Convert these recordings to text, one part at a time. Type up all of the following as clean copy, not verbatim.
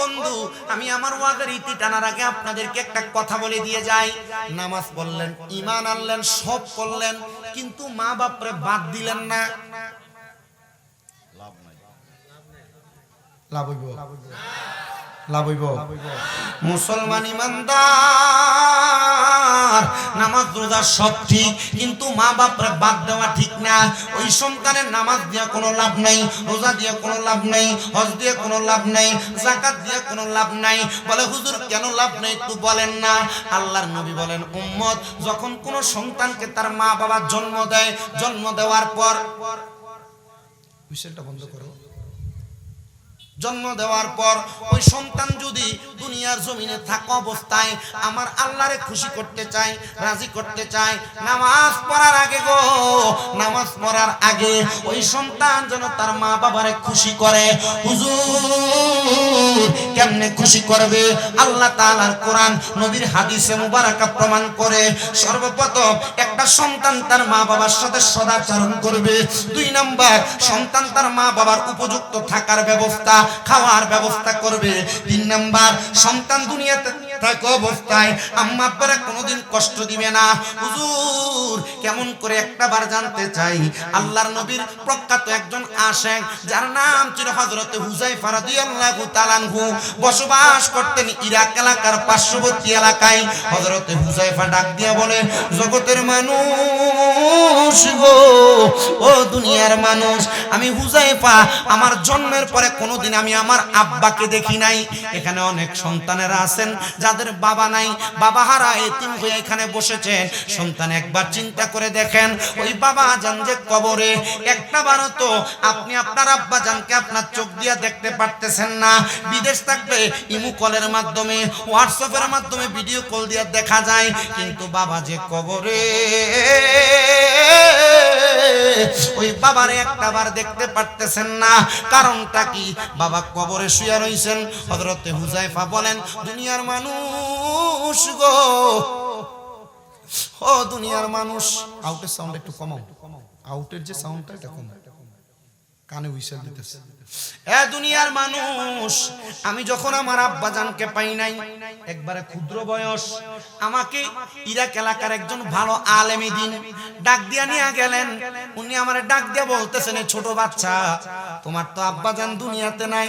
বন্ধু, আমি আমার ওয়াজের ইতি টানার আগে আপনাদেরকে একটা কথা বলে দিয়ে যাই। নামাজ পড়লেন, ঈমান আনলেন, সব করলেন, কিন্তু মা বাপরে বাদ দিলেন না, লাভ নাই। লাভ হইব? লাভ হইব? মুসলমান ইমানদার, নামাজ রোজা সব ঠিক, কিন্তু মা বাপরে বাদ দেওয়া ঠিক না। ওই সন্তানের নামাজ দিয়ে কোনো লাভ নাই, রোজা দিয়ে কোনো লাভ নাই, হজ দিয়ে কোনো লাভ নাই, যাকাত দিয়ে কোনো লাভ নাই। বলে হুজুর কেন লাভ নাই একটু বলেন না। আল্লাহর নবী বলেন, উম্মত যখন কোনো সন্তানকে তার মা বাবা জন্ম দেয়, জন্ম দেওয়ার পর, হুইসেলটা বন্ধ করো, জন্ম দেওয়ার পর ওই সন্তান যদি দুনিয়ার জমিনে থাকা অবস্থায় আমার আল্লাহরে খুশি করতে চায়, রাজি করতে চায়, নামাজ পড়ার আগে গো, নামাজ পড়ার আগে ওই সন্তান যেন তার মা বাবারে খুশি করে। হুজুর কেমনে খুশি করবে? আল্লাহ তাআলার কোরআন, নবীর হাদিসে মুবারাকা প্রমাণ করে। সর্বপ্রথম একটা সন্তান তার মা বাবার সাথে সদাচরণ করবে। 2 নাম্বার, সন্তান তার মা বাবার উপযুক্ত থাকার ব্যবস্থা, খাওয়ার ব্যবস্থা করবে। 3 নাম্বার, সন্তান দুনিয়াতে থাকা অবস্থায় আম্মা আব্বারে কোনোদিন কষ্ট দিবে না। হুজুর কেমন করে একটাবার জানতে চাই। আল্লাহর নবীর প্রখ্যাত একজন আশেক, যার নাম ছিল হযরত হুযায়ফা রাদিয়াল্লাহু তাআলা আনহু, বসবাস করতেন ইরাক এলাকার পার্শ্ববর্তী এলাকায়। হযরত হুযায়ফা ডাক দিয়া বলে, জগতের মানুষ গো, ও দুনিয়ার মানুষ, আমি হুযায়ফা আমার জন্মের পরে কোনোদিন আমি আমার আব্বাকে দেখি নাই। এখানে অনেক সন্তানেরা আছেন যাদের বাবা নাই, বাবা হারা এতিম হয়ে এখানে বসেছেন। সন্তান একবার চিন্তা করে দেখেন, ওই বাবা জান যে কবরে, একটাবারও তো আপনি আপনার আব্বা জানকে আপনার চোখ দিয়া দেখতে পারতেছেন না। বিদেশ থাকলে ইমো কলের মাধ্যমে, হোয়াটসঅ্যাপের মাধ্যমে ভিডিও কল দিয়া দেখা যায়, কিন্তু বাবা যে কবরে, ওই বাবারে একটাবার দেখতে পারতেছেন না। কারণটা কি? বাবা কবরে শুয়ে রইছেন। হযরত হুযায়ফা বলেন, দুনিয়ার মানুষ গো, ও দুনিয়ার মানুষ, আউটের সাউন্ড একটু কমাও, আউটের যে সাউন্ডটা এটা কমাও, কানে হুইসেল দিতেছে। এ দুনিয়ার মানুষ, আমি যখন আমার আব্বা জানকে পাই নাই, একবারে ক্ষুদ্র বয়স, আমাকে ইরাক এলাকার একজন ভালো আলেমে দ্বীন ডাক দিয়া নিয়ে গেলেন। উনি আমারে ডাক দিয়া বলতেছেন, ছোট বাচ্চা, তোমার তো আব্বা জান দুনিয়াতে নাই,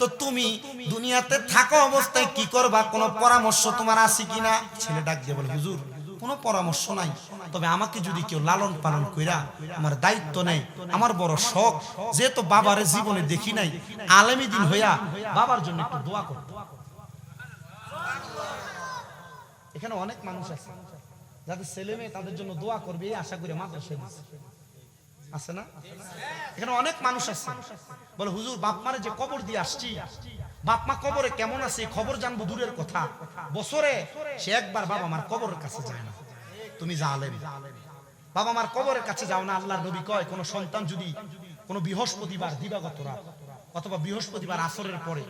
তো তুমি দুনিয়াতে থাকা অবস্থায় কি করবা, কোনো পরামর্শ তোমার আছে কিনা? ছেলে ডাক দিয়া বলে, হুজুর কোনো পরামর্শ নাই, তবে আমাকে যদি কেউ লালন পালন কইরা আমার দায়িত্ব নেই, আমার বড় শখ, যেহেতু বাবারে জীবনে দেখি নাই, আলেমী দিন হইয়া বাবার জন্য একটু দোয়া করব। এখানে অনেক মানুষ আছে যাদের ছেলে মেয়ে তাদের জন্য দোয়া করবে এই আশা করে মাদ্রাসায় দিচ্ছে, আছে না? এখানে অনেক মানুষ আছে বলে, হুজুর বাপ মারে যে কবর দিয়ে আসছি, বাপ মা কবরে কেমন আছে খবর জানবো দূরের কথা, বছরে সে একবার বাবা মার কবরের কাছে যায় না। তুমি জালেম, বাবা মার কবরের কাছে যাও না। আল্লাহর নবী কয়, কোন সন্তান যদি কোনো বৃহস্পতিবার দিবাগত রাত অথবা বৃহস্পতিবার আসরের পরে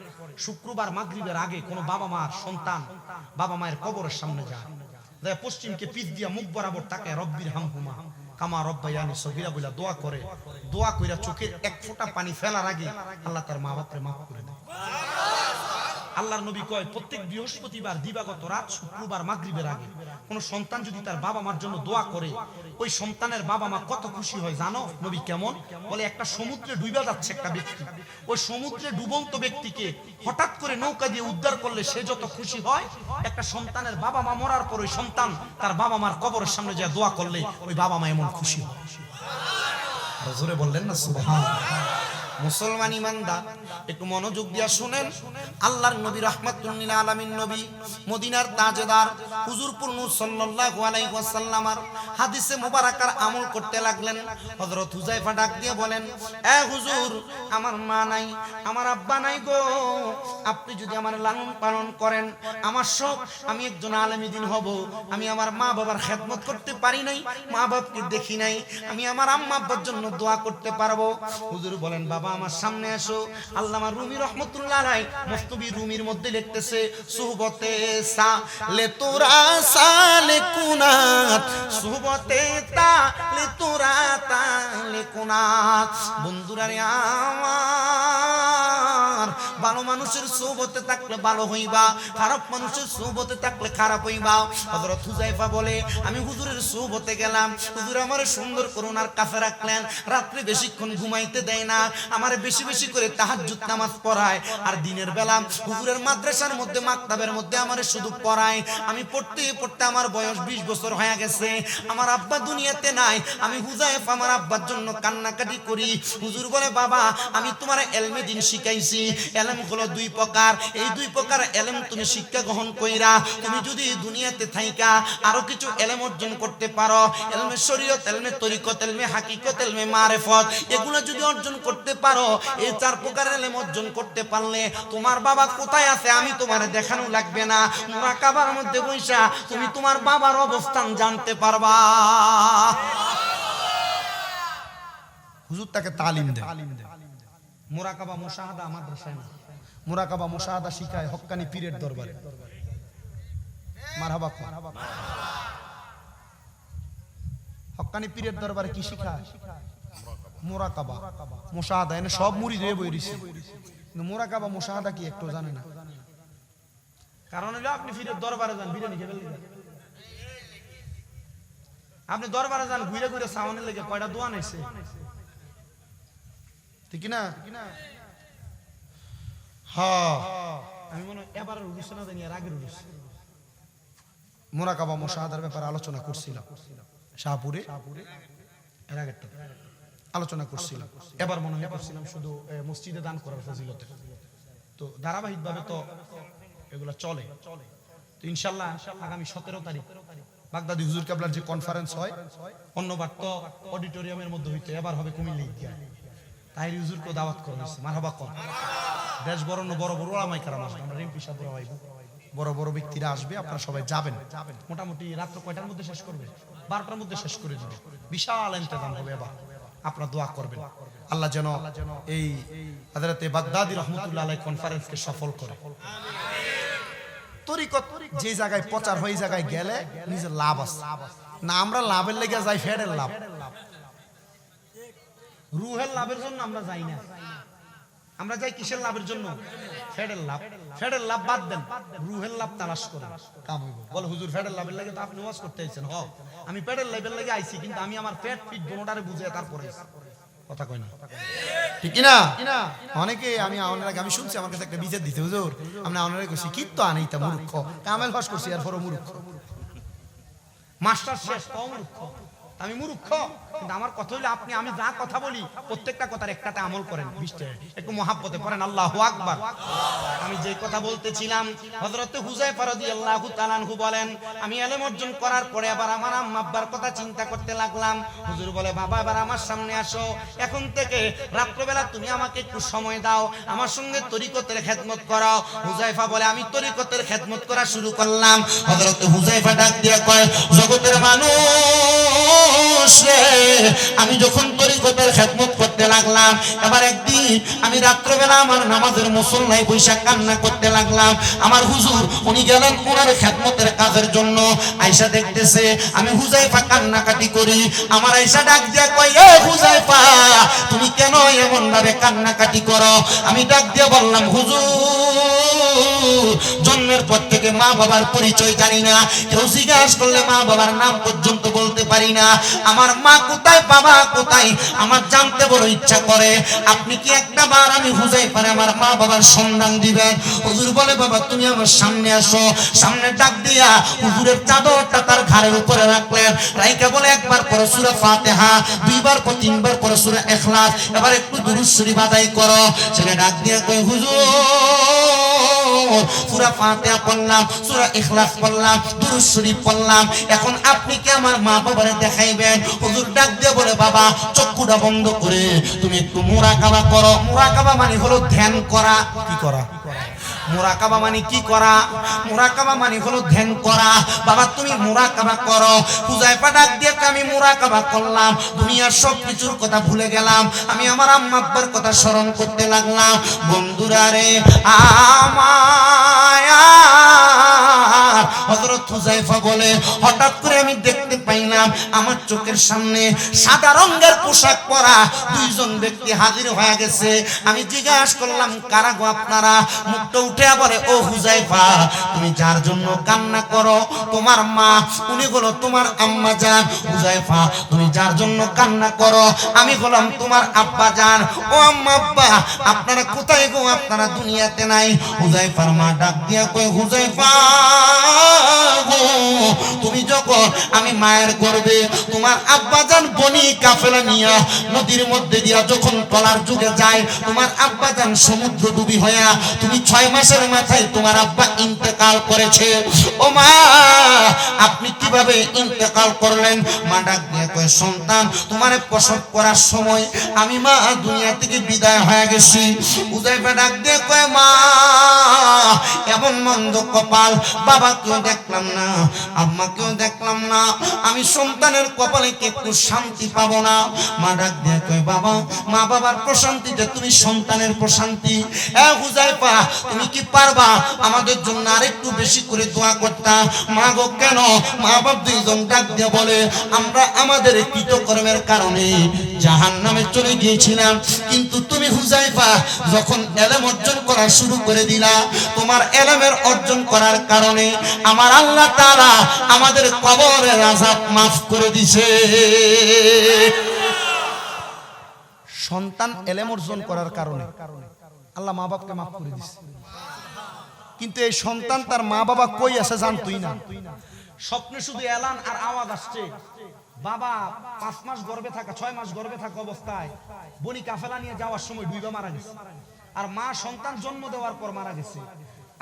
শুক্রবার মাগরিবের আগে কোনো বাবা মার সন্তান বাবা মায়ের কবরের সামনে যায়, পশ্চিমকে পিঠ দিয়া মুখ বরাবর তাকে রব্বির হামহুমা কামা রব্বায়ানি সগীরা বলে দোয়া করে, দোয়া কইরা চোখের এক ফোঁটা পানি ফেলার আগে আল্লাহ তার মা বাপরে মাফ করে দেয়। আল্লাহর নবী কয়, প্রত্যেক বৃহস্পতিবার দিবাগত রাত শুক্রবার মাগরিবের আগে কোন সন্তান যদি তার বাবা মার জন্য দোয়া করে, ওই সন্তানের বাবা মা কত খুশি হয় জানো? নবী কেমন বলে, একটা সমুদ্রে ডুবে যাচ্ছে একটা ব্যক্তি, ওই সমুদ্রে ডুবন্ত ব্যক্তিকে হঠাৎ করে নৌকা দিয়ে উদ্ধার করলে সে যত খুশি হয়, একটা সন্তানের বাবা মা মরার পর ওই সন্তান তার বাবা মার কবরের সামনে যা দোয়া করলে ওই বাবা মা এমন খুশি হয়। জোরে বললেন না সুবহানাল্লাহ। মুসলমান ইমানদার একটু মনোযোগ দিয়া শুনেন, আল্লাহর নবী রাহমাতুল লিল আলামিন নবী, মদিনার তাজদার হুজুর নূর সাল্লাল্লাহু আলাইহি ওয়াসাল্লামের হাদিসে মুবারাকার আমল করতে লাগলেন। হযরত হুযায়ফা ডাক দিয়ে বলেন, এ হুজুর, আমার মা নাই, আমার আব্বা নাই গো, আপনি যদি আমার লালন পালন করেন, আমার সব, আমি একজন আলেমী দ্বীন হব, আমি আমার মা বাবার খেদমত করতে পারি নাই, মা বাপকে দেখি নাই, আমি আমার আম্মা আব্বার জন্য দোয়া করতে পারবো। হুজুর বলেন, বাবা আমার সামনে আসো। আল্লামা রুমি রহমতুল্লাহ আলাইহি মস্তবি রুমির মধ্যে লিখতেছে, সুহবতে সালে তোরা সালে কুনাত, সুহবতে তালে তোরা তালে কুনাত। বন্ধুরা রে আমার, ভালো মানুষের সোহবতে থাকলে ভালো হইবা, খারাপ মানুষের সোহবতে থাকলে খারাপ হইবা। হযরত হুযায়ফা বলে আমি হুজুরের সোহবতে গেলাম, হুজুর আমারে সুন্দর করে ওনার কাছে রাখলেন, রাত্রে বেশিক্ষণ ঘুমাইতে দেয় না, আমারে বেশি বেশি করে তাহাজ্জুদ নামাজ পড়ায়, আর দিনের বেলা হুজুরের মাদ্রাসার মধ্যে মাকতাবের মধ্যে আমারে শুধু পড়ায়। আমি পড়তে পড়তে আমার বয়স 20 বছর হয়ে গেছে, আমার আব্বা দুনিয়াতে নাই, আমি হুযায়ফা আমার আব্বার জন্য কান্নাকাটি করি। হুজুর বলে বাবা আমি তোমার এলমে দিন শিখাইছি, এলম হলো 2 প্রকার, এই 2 প্রকার এলম তুমি শিক্ষা গ্রহণ কইরা তুমি যদি দুনিয়াতে থাইকা আরো কিছু এলম অর্জন করতে পারো, এলমে শরীয়ত, এলমে তরিকত, এলমে হাকিকত, এলমে মারিফত, এগুলো যদি অর্জন করতে পারো, এই 4 প্রকার এলম অর্জন করতে পারলে তোমার বাবা কোথায় আছে আমি তোমারে দেখানো লাগবে না, মুরাকাবার মধ্যে বইসা তুমি তোমার বাবার অবস্থান জানতে পারবা। হুজুর তাকে তালিম দেয়। মুরাকাবা মুশাহাদা মাদ্রাসায় না, মুরাকাবা মুশাহাদা শিখায় হক্কানি পীরের দরবারে। মারহাবা। হক্কানি পীরের দরবারে কি শিখায়? মুরাকাবা মুশাহাদা। এনে সব মুরিদ হয়ে বইরিছে, কিন্তু মুরাকাবা মুশাহাদা কি একটু জানে না। কারণ হলো আপনি পীরের দরবারে যান বিরিয়ানি খেয়ে ফেললেন, আপনি দরবারে যান ঘুরে ঘুরে সাউনের লেগে কয়টা দোয়া নেছে, ঠিক না? হ্যাঁ আমি মনে হয় এবার রুশ না জানি, আর আগের রুশ মুরাকাবা মুশাহাদার ব্যাপারে আলোচনা করছিলাম শাহপুরে, এর আগেরটা আলোচনা করছিলাম, এবার মনে হয় করছিলাম শুধু মসজিদে দান করার ফজিলতে। তো ধারাবাহিকভাবে তো এগুলা চলে। তো ইনশাআল্লাহ আগামী 17 তারিখ বাগদাদি হুজুর কেবলার যে কনফারেন্স হয়, অন্যবার তো অডিটোরিয়ামের মধ্যে হইতো, এবার হবে কুমিল্লা ঈদগাহ। তাহির হুজুরকে দাওয়াত করা হয়েছে, মারহাবা কর। দেশ বরণ্য বড় বড় ওলামায়ে কেরাম আসবে, আমরা এমপি সাহেব বড় বড় ব্যক্তিরা আসবে, আপনারা সবাই যাবেন। মোটামুটি রাত্র কয়টার মধ্যে শেষ করবে? 12টার মধ্যে শেষ করে দিবে। বিশাল ইন্তেজাম হবে, এবার আপনারা দোয়া করবেন আল্লাহ যেন এই হযরতে বাগদাদি রাহমাতুল্লাহ আলাইহি কনফারেন্সকে সফল করে। তরিকত যে জায়গায় প্রচার হয়, এই জায়গায় গেলে নিজের লাভ আছে না, আমরা লাভের লেগে যাই, ফেডের লাভ, রুহের লাভের জন্য আমরা যাই না, আমরা যাই কিসের লাভের জন্য? ফেডের লাভ। ফেডের লাভ বাদ দেন, রুহের লাভ তালাশ করেন, কাম হইব। বলে হুজুর ফেডের লাভের লাগে তো আপনি ওয়াজ করতে আইছেন। হ আমি পেটের লাভের লাগে আইছি, কিন্তু আমি আমার পেট ফিট দোনোটারে বুঝে তারপরে কথা কই না, ঠিক কি না? অনেকে আমি আমি শুনছি আমার কাছে একটা বিচার দিতে, হুজুর আমরা অনেকে কইছি কি তো আনিতা মূর্খ, কামেল পাস করছি আর পরে মূর্খ, মাস্টার শেষ তাও মূর্খ। আমি মূর্খ, কিন্তু আমার কথা হইলো আপনি আমি যা কথা বলি প্রত্যেকটা কথার একটাতে আমল করেন, একটু মহাব্বতে পড়েন আল্লাহু আকবার। আমি যে কথা বলতেছিলাম, হযরত হুযায়ফা রাদিয়াল্লাহু তাআলা আনহু বলেন আমি ইলম অর্জন করার পরে আবার আমার আম্মা আব্বার কথা চিন্তা করতে লাগলাম। হুজুর বলে বাবা এবার আমার সামনে আসো, এখন থেকে রাত্রিবেলা তুমি আমাকে একটু সময় দাও, আমার সঙ্গে তরিকতের খেদমত করো। হুযায়ফা বলে আমি তরিকতের খেদমত করা শুরু করলাম। হযরত হুযায়ফা ডাক দিয়ে কয় জগতের মানুষ আমি যখন তরিকতের খেদমত করতে লাগলাম, এবার একদিন আমি রাত্রবেলা আমার নামাজের মুসল্লায় বৈশা কান্না করতে লাগলাম। আমার হুজুর উনি গেলেন ওনার খেদমতের কাজের জন্য, আয়েশা দেখতেছে আমি হুযায়ফা কান্নাকাটি করি। আমার আয়েশা ডাক দিয়া কয় এ হুযায়ফা তুমি কেন এমন ভাবে কান্নাকাটি করো? আমি ডাক দিয়া বললাম হুজুর জন্মের পর থেকে মা বাবার পরিচয় জানি না, কেউ জিজ্ঞাসা করলে মা বাবার নাম পর্যন্ত বলতে পারি না, আমার মা কোথায় বাবা কোথায় আমার জানতে বড় ইচ্ছা করে। আপনি কি একটা বার আমি হুযায়ফার আমার মা বাবার সন্ধান দিবেন? হুজুর বলে বাবা তুমি আমার সামনে আসো। সামনে ডাক দিয়া হুজুরের চাদরটা তার ঘাড়ের উপরে রাখলেন, রাইকা বলে একবার পড়ো সূরা ফাতিহা, দুইবার পর তিনবার পড়ো সূরা ইখলাস, এবার একটু দুরূদ শরীফ আদায় করো। ছেলে ডাক দিয়া কই হুজুর সূরা ফাতিহা পড়লাম, সূরা ইখলাস পড়লাম, দুরূদ শরীফ পড়লাম, এখন আপনি কি আমার মা বাবারে দেখাইবেন? হুজুর ডাক দিয়ে বলে বাবা চক্ষুটা বন্ধ করে তুমি একটু মুরাকাবা করো। মুরাকাবা মানে হলো ধ্যান করা। কি করা? মুরাকাবা মানে কি করা? মুরাকাবা মানে হলো ধ্যান করা। বাবা তুমি মুরাকাবা করো। হুযায়ফা ডাক দিয়ে আমি মুরাকাবা করলাম, দুনিয়ার সব কিছুর কথা ভুলে গেলাম, আমি আমার আম্মা আব্বার কথা স্মরণ করতে লাগলাম। বন্ধুরা রে আমায় হযরত হুযায়ফা বলে হঠাৎ করে আমি দেখতে পাই না না আমার চোখের সামনে সাদা রঙের পোশাক পরা দুইজন ব্যক্তি হাজির হয়ে গেছে। আমি জিজ্ঞাসা করলাম, কারা গো আপনারা? মুখটা উঠে বলে, ও হুযায়ফা, তুমি যার জন্য কান্না করো তোমার মা, উনি হলো তোমার আম্মা জান। হুযায়ফা, তুমি যার জন্য কান্না করো আমি হলাম তোমার আব্বা জান। ও আম্মা আব্বা, আপনারা কোথায় গো? আপনারা দুনিয়াতে নাই। হুযায়ফার মা ডাক দিয়া কয়, হুযায়ফা গো, তুমি যখন আমি মায়ের গর্ভে তোমার আব্বা জান বনি কাফেলা নিয়া নদীর মধ্যে দিয়া যখন টলার যুগে যায়, তোমার আব্বা জান সমুদ্র ডুবি হইয়া তুমি 6 মাসের মাথায় তোমার আব্বা ইন্তেকাল করেছে। ও মা, আপনি কিভাবে ইন্তেকাল করলেন? মা ডাক দিয়ে কয়, সন্তান, তোমারে প্রসব করার সময় আমি মা দুনিয়া থেকে বিদায় হয়ে গেছি। হুযায়ফা ডাক দিয়ে কয়, মা এমন মন্দ কপাল, বাবাকেও দেখলাম না আম্মাকেও দেখলাম না, আমি সন্তানের কপালে কি একটু শান্তি পাবো না? মা ডাক দিয়ে কয়, বাবা, মা বাবার প্রশান্তিতে তুমি সন্তানের প্রশান্তি। হুযায়ফা, তুমি কি পারবা আমাদের জন্য আরেকটু বেশি করে দোয়া করতা? মা গো, কেন? মা বাপ দুইজন ডাক দিয়ে বলে, আমরা আমাদের কৃতকর্মের কারণে জাহান্নামে চলে গিয়েছিলাম, কিন্তু তুমি হুযায়ফা যখন ইলম অর্জন করা শুরু করে দিলা, তোমার ইলমের অর্জন করার কারণে আমার আল্লাহ তাআলা আমাদের কবরের আযাব মাফ করে দিয়েছে। সন্তান ইলম অর্জন করার কারণে আল্লাহ মা বাপকে মাফ করে দিয়েছে। কিন্তু এই সন্তান তার মা বাবা কই আছে জানতই না। স্বপ্নে শুধু এলান আর আওয়াজ আসছে, বাবা 5 মাস গর্ভে থাকা 6 মাস গর্ভে থাকা অবস্থায় বনি কাফেলা নিয়ে যাওয়ার সময় ডুইবা মারা গেছে, আর মা সন্তান জন্ম দেওয়ার পর মারা গেছে।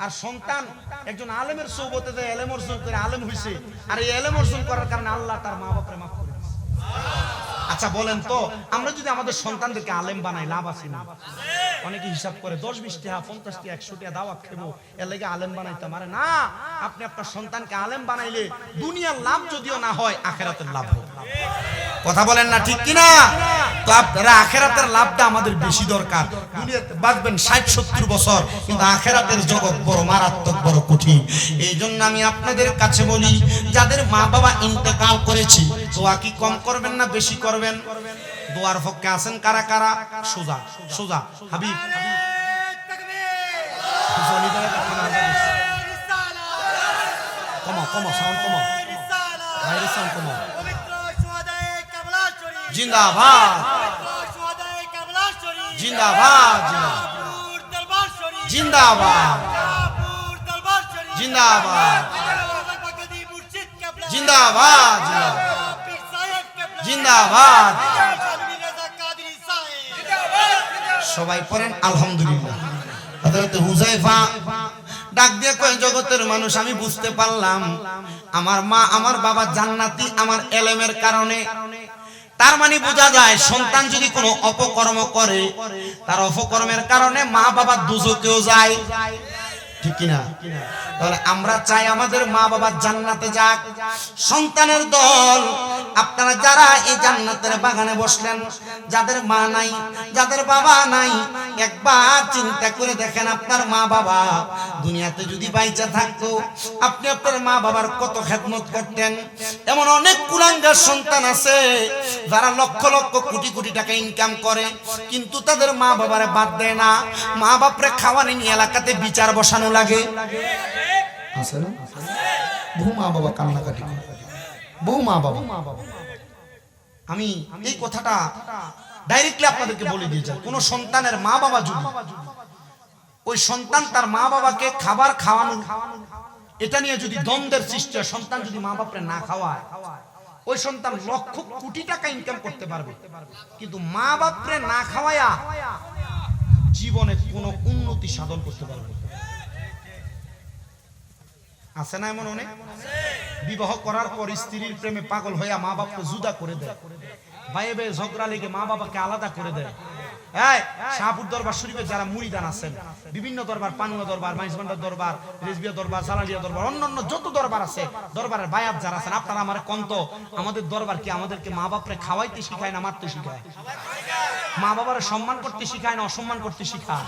আর সন্তান একজন আলেমের সোহবতে যে ইলম অর্জন করে আলেম হইছে, আর এই ইলম অর্জন করার কারণে আল্লাহ তার মা বাপকে মাফ করে দিয়েছে। আচ্ছা বলেন তো, আমরা যদি আমাদের সন্তানদেরকে আলেম বানাই লাভ আছে না? অনেকে হিসাব করে 10-20 টাকা 50 টাকা 100 টাকা দাওয়াত খেবো এর লাগি আলেম বানাইতে পারে না। আপনি আপনার সন্তানকে আলেম বানাইলে দুনিয়ার লাভ যদিও না হয়, আখিরাতের লাভ হবে। কথা বলেন না, ঠিক কিনা? তো আপনারা আখিরাতের লাভটা আমাদের বেশি দরকার। দুনিয়াতে বাঁচবেন 60-70 বছর, কিন্তু আখিরাতের জগৎ বড় মারাত্মক, বড় কঠিন। এই জন্য আমি আপনাদের কাছে বলি, যাদের মা বাবা ইন্তেকাল করেছে, দোয়া কি কম করবেন না বেশি করবেন? দোয়ার পক্ষে আছেন কারা কারা? সোজা সোজা হাবিব কমা কমা সাউন্ড কমা, বাইরে সাউন্ড কমা। জিন্দাবাদ জিন্দাবাদ জিন্দাবাদ জিন্দাবাদ জিন্দাবাদ জিন্দাবাদ। সবাই পড়েন আলহামদুলিল্লাহ। হযরত হুযায়ফা ডাক দিয়ে কয়, জগতের মানুষ, আমি বুঝতে পারলাম আমার মা আমার বাবা জান্নাতি আমার ইলমের কারণে। তার মানে বোঝা যায় সন্তান যদি কোনো অপকর্ম করে, তার অপকর্মের কারণে মা বাবা দুজকেও যায়, ঠিক কিনা? তাহলে আমরা চাই আমাদের মা বাবা জান্নাতে যাক। সন্তানের দল, আপনারা যারা এই জান্নাতের বাগানে বসলেন, যাদের মা নাই, যাদের বাবা নাই, একবার চিন্তা করে দেখেন আপনার মা বাবা দুনিয়াতে যদি বাইচা থাকতো, আপনি আপনার মা বাবার কত খেদমত করতেন। এমন অনেক কুলাঙ্গার সন্তান আছে যারা লক্ষ লক্ষ কোটি কোটি টাকা ইনকাম করে, কিন্তু তাদের মা বাবারে বাদ দেয় না। মা বাপরে খাওয়ানি নিয়ে এলাকাতে বিচার বসানো লাগে, আছে না? বহু মা বাবা কান্নাকাটি করে, বহু মা বাবা। আমি এই কথাটা ডাইরেক্টলি আপনাদেরকে বলে দিয়ে যাই, কোন সন্তানের মা বাবা যদি ওই সন্তান তার মা বাবাকে খাবার খাওয়ানো এটা নিয়ে যদি দ্বন্দ্বের সৃষ্টি হয়, সন্তান যদি মা বাপরে না খাওয়ায়, ওই সন্তান লক্ষ কোটি টাকা ইনকাম করতে পারবে, কিন্তু মা বাপরে না খাওয়ায়া জীবনে কোনো উন্নতি সাধন করতে পারবে। আছে না এমন অনেক? বিবাহ করার পর স্ত্রীর প্রেমে পাগল হইয়া মা বাপকে জুদা করে দেয়, ভাইয়ে ভাইয়ে ঝগড়া লেগে মা বাবাকে আলাদা করে দেয়। শাহপুর দরবার শরীফে যারা মুরিদান আছেন, বিভিন্ন দরবার, পানুয়া দরবার, মাইজবান্ডার দরবার, রেজবিয়া দরবার, জালালিয়া দরবার, অন্যান্য যত দরবার আছে, দরবারের বায়াত যারা আছেন, আপনারা আমার কন্ত আমাদের দরবার কি আমাদেরকে মা বাপরে খাওয়াইতে শিখায় না মারতে শিখায়? মা বাবার সম্মান করতে শিখায় না অসম্মান করতে শিখায়?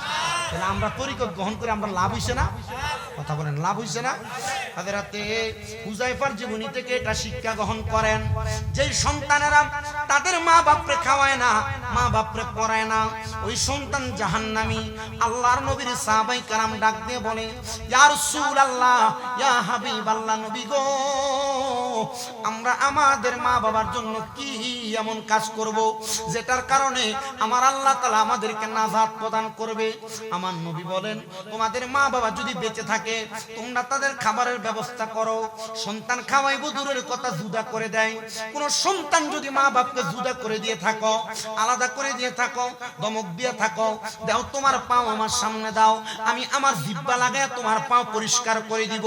তাহলে আমরা তরিকত গ্রহণ করে আমরা লাভ হইছে না? কথা বলেন, লাভ হইছে না? হযরতে হুযায়ফার জীবনী থেকে এটা শিক্ষা গ্রহণ করেন, যেই সন্তানেরা তাদের মা বাপরে খাওয়ায় না, মা বাপরে পড়ায় না, ওই সন্তান জাহান্নামী। আল্লাহর নবীর সাহাবায়ে কেরাম ডাক দিয়ে বলে, ইয়া রাসূলুল্লাহ, ইয়া হাবিবাল্লাহ, নবী গো, আমরা আমাদের মা বাবার জন্য কি এমন কাজ করব যেটার কারণে আমার আল্লাহ তাআলা আমাদেরকে নাজাত প্রদান করবে? আমার নবী বলেন, তোমাদের মা বাবা যদি বেঁচে থাকে তোমরা তাদের খাবারের ব্যবস্থা করো। সন্তান খাওয়াইবো দূরের কথা, জুদা করে দেয়। কোন সন্তান যদি মা বাপকে জুদা করে দিয়ে থাকো, আলাদা করে দিয়ে থাকো, ধমক দিয়ে থাকো, দাও তোমার পাও আমার সামনে দাও, আমি আমার জিহ্বা লাগায় তোমার পাও পরিষ্কার করে দিব।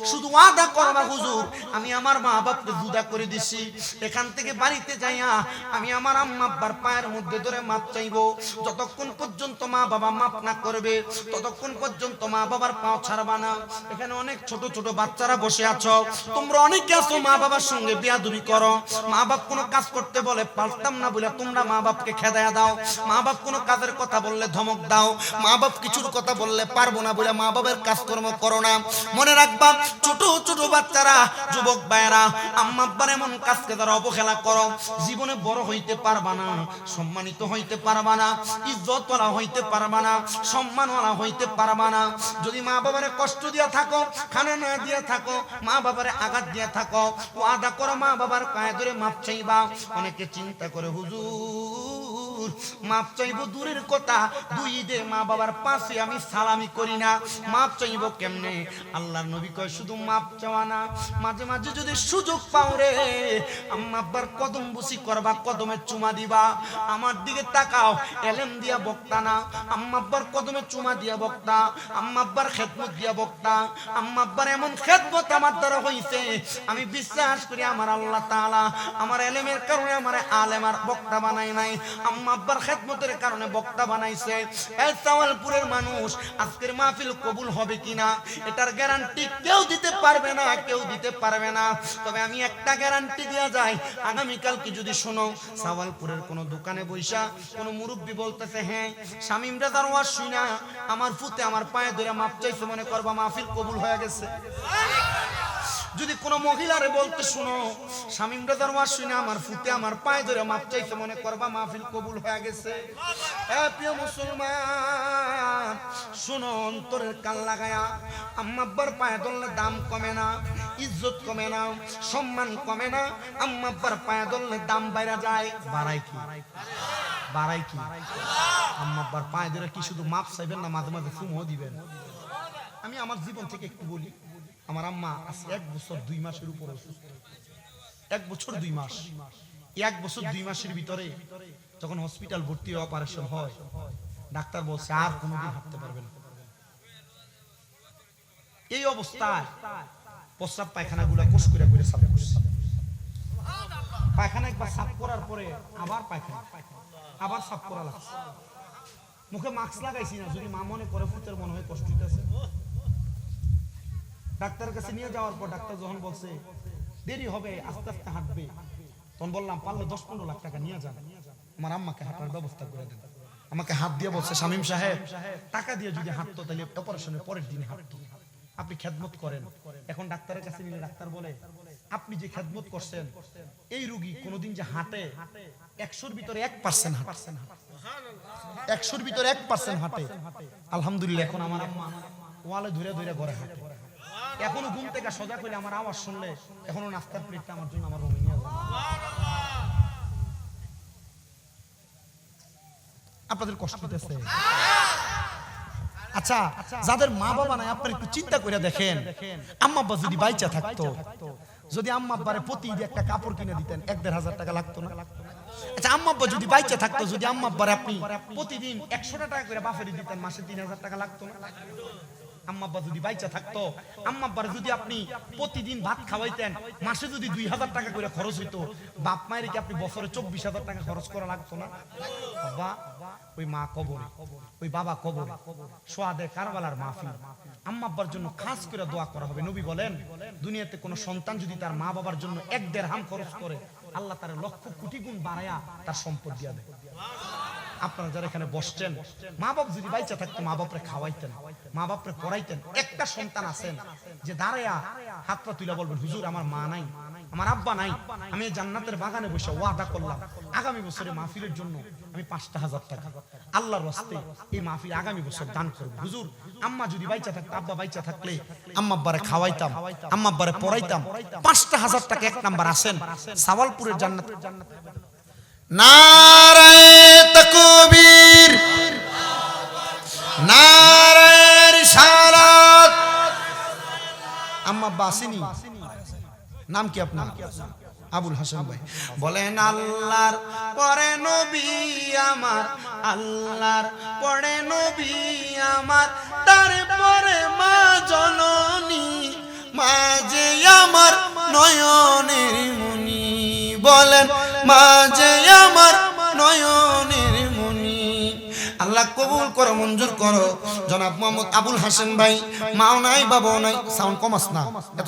শুধু ওয়াদা করবা, হুজুর আমি আমার মা বাপকে জুদা করে দিছি, এখান থেকে বাড়িতে যাইয়া আমি আমার আম্মা আব্বার পায়ের মধ্যে ধরে মাপ চাইবো। যতক্ষণ পর্যন্ত মা বাবা মাপ না করবে ততক্ষণ পর্যন্ত মা বাবার পাও ছাড়বা না। এখানে অনেক ছোট ছোট বাচ্চারা বসে আছো, তোমরা অনেকে আছো মা বাবার সঙ্গে বিয়াদবি করো। মা বাপ কোনো কাজ করতে বলে পারতাম না বলে তোমরা মা বাপকে খেদায়া দাও। মা বাপ কোনো কাজের কথা বললে ধমক দাও। মা বাপ কিছুর কথা বললে পারবো না বলে মা বাবার কাজকর্ম করো না। মনে রাখবা, ছোট ছোট বাচ্চারা, যুবক ভাইয়েরা, আম্মা আব্বার এমন কাজকে তারা অবহেলা করো, জীবনে বড় হইতে পারবা না, সম্মানিত হইতে পারবা না, ইজ্জতওয়ালা হইতে পারবা না, সম্মানওয়ালা হইতে পারবা না। যদি মা বাবারে কষ্ট দিয়া থাকো, খানা না দিয়া থাকো, মা বাবারে আঘাত দিয়া থাকো, ওয়াদা করো মা বাবার পায়ে ধরে মাপ চাইবা। অনেকে চিন্তা করে, হুজুর মাপ চাইবো দূরের কথা, দুই ঈদে মা বাবার পাশে আমি সালামি করি না, মাপ চাইবো কেমনে? আল্লাহর নবী কয়, শুধু মাপ চাওয়া না, মাঝে মাঝে যদি সুযোগ পাও রে, আম্মা আব্বার কদম বুসি করবা, কদমে চুমা দিবা। আমার দিকে তাকাও, এলেম দিয়া বক্তা না, আম্মা আব্বার কদমে চুমা দিয়া বক্তা, আম্মা আব্বার খেদমত দিয়া বক্তা। আম্মা আব্বার এমন খেদমত আমার দ্বারা হইছে, আমি বিশ্বাস করি আমার আল্লাহ তাআলা আমার এলেমের কারণে আমার আলেম আর বক্তা বানাই নাই, আম্মা আব্বার খেদমতের কারণে বক্তা বানাইছে। এই সাওয়ালপুরের মানুষ, আজকের মাহফিল কবুল হবে কিনা এটার গ্যারান্টি কেউ দিতে পারবে না, কেউ দিতে পারবে না। তবে আমি একটা গ্যারান্টি দেয়া যায়, আগামীকাল কি যদি শোনো সাওয়ালপুরের কোন দোকানে বইসা কোন মুরব্বি বলতেছে, হ্যাঁ শামীম রাজার ওয়াজ শুনা আমার ফুতে আমার পায়ে ধরে মাপ চাইছে, মনে করবা মাহফিল কবুল হয়ে গেছে। যদি কোন মহিলারে বলতে শুনো শামীম রাজার ওয়াজ শুনে আমার ফুতে আমার পায়ে ধরে মাপ চাইছে, মনে করবা মাহফিল কবুল হয়ে গেছে। প্রিয় মুসলমান, শুনো, অন্তরের কান লাগায়া, আম্মা আব্বার পায়ে ধরলে দাম কমে না, ইজ্জত কমে না, সম্মান কমে না। আম্মা আব্বার পায়ে ধরলে দাম বাইরা যায়, বাড়ায় কি? বাড়ায় কি? আম্মা আব্বার পায়ে ধরে কি শুধু মাপ চাইবেন না, মাঝে মাঝে চুমও দিবেন? আমি আমার জীবন থেকে একটু বলি। আমার আম্মা আজকে 1 বছর 2 মাসের উপর অসুস্থ। 1 বছর 2 মাস। 1 বছর 2 মাসের ভিতরে যখন হসপিটাল ভর্তি অপারেশন হয়, ডাক্তার বলছে আর কোনোদিন হাঁটতে পারবে না। এই অবস্থায় প্রস্রাব পায়খানা গুলা কোষ করে করে সাফ করছে। পায়খানা একবার সাফ করার পরে আবার পায়খানা, আবার সাফ করা লাগছে। মুখে মাস্ক লাগাইছি না, যদি মা মনে করে ফুতের মনে হয় কষ্ট হইতেছে। ডাক্তারের কাছে নিয়ে যাওয়ার পর ডাক্তার যখন বলছে দেরি হবে, আস্তে আস্তে হাঁটবে, তখন বললাম পারলে 10-15 লাখ টাকা নিয়ে যান, আমার আম্মাকে হাঁটার ব্যবস্থা করে দেন। আমাকে হাত দিয়ে বলছে, শামীম সাহেব টাকা দিয়ে যদি হাঁটতো তাহলে অপারেশনের পরের দিনে হাঁটতো, আপনি খেদমত করেন। এখন ডাক্তারের কাছে নিলে ডাক্তার বলে, আপনি যে খেদমত করছেন এই রোগী কোনোদিন যে হাঁটে 100-র ভিতরে 1% হাঁটে, 100-র ভিতরে 1% হাঁটে। আলহামদুলিল্লাহ এখন আমার আম্মা ওয়ালে ধরে ধরে ঘরে হাঁটে। এখনো ঘুম থেকে সজাগ হইলে আমার আওয়াজ শুনলে এখনো নাস্তার প্লেটটা আমার জন্য আমার রুমে নিয়ে যাবে। আপনাদের কষ্ট হইতেছে? আচ্ছা, যাদের মা বাবা নাই আপনারা একটু চিন্তা করে দেখেন, আম্মা আব্বা যদি বাইচা থাকতো, যদি আম্মা আব্বারে প্রতি ঈদে একটা কাপড় কিনে দিতেন 1-1.5 হাজার টাকা লাগতো না? আচ্ছা, আম্মা আব্বা যদি বাইচা থাকতো, যদি আম্মা আব্বারে আপনি প্রতিদিন 100 টাকা করে বাফেরি দিতেন, মাসে 3,000 টাকা লাগতো না? আম্মা আব্বা যদি বাইচা থাকতো, আম্মা আব্বার যদি আপনি প্রতিদিন ভাত খাওয়াইতেন, মাসে যদি 2,000 টাকা করে খরচ হইতো, বাপ মায়ের কি আপনি বছরে 24,000 টাকা খরচ করা লাগতো না? বাবা ওই মা কবরে, ওই বাবা কবরে, সোয়াদে কারবালার মাহফিল, আম্মা আব্বার জন্য খাস করে দোয়া করা হবে। নবী বলেন, দুনিয়াতে কোনো সন্তান যদি তার মা বাবার জন্য 1 দেড়হাম খরচ করে, আল্লাহ তার লক্ষ কোটি গুণ বাড়ায়া তার সম্পদ দিয়া দেয়। আপনারা যারা এখানে বসছেন, মা বাপ যদি বাইচা থাকতো মা বাপরে খাওয়াইতেন, মা বাপরে পড়াইতেন। একটা সন্তান আছেন যে দাঁড়ায়া হাতটা তুলে বলবেন, হুজুর আমার মা নাই, আমার আব্বা নাই, আমি জান্নাতের বাগানে বসে ওয়াদা করলাম আগামী বছরে মাহফিলের জন্য আমি 5,000 টাকা আল্লাহর রাস্তায় এই মাহফিল আগামী বছর দান করব। হুজুর আম্মা যদি বাইচা থাকতো, আব্বা বাইচা থাকলে আম্মা আব্বারে খাওয়াইতাম, আম্মা আব্বারে পড়াইতাম। 5,000 টাকা এক নাম্বার আছেন সাওয়ালপুরের জান্নাত। নারে তাকবীর, নারে রিসালাত। আম্মা আব্বা আসেনি? নাম কি আপনার? আবুল হাসান ভাই। বলেন আল্লাহর পরে নবী আমার, আল্লাহর পরে নবী আমার, তারপরে মা জননী, মা যে আমার নয়নের মনি। বলেন মা যে আমার নয়নের মনি। আল্লাহ কবুল করো, মঞ্জুর করো। জনাব মোহাম্মদ আবুল হাসান ভাই, মাও নাই বাবাও নাই, সাউন্ড কমাস না।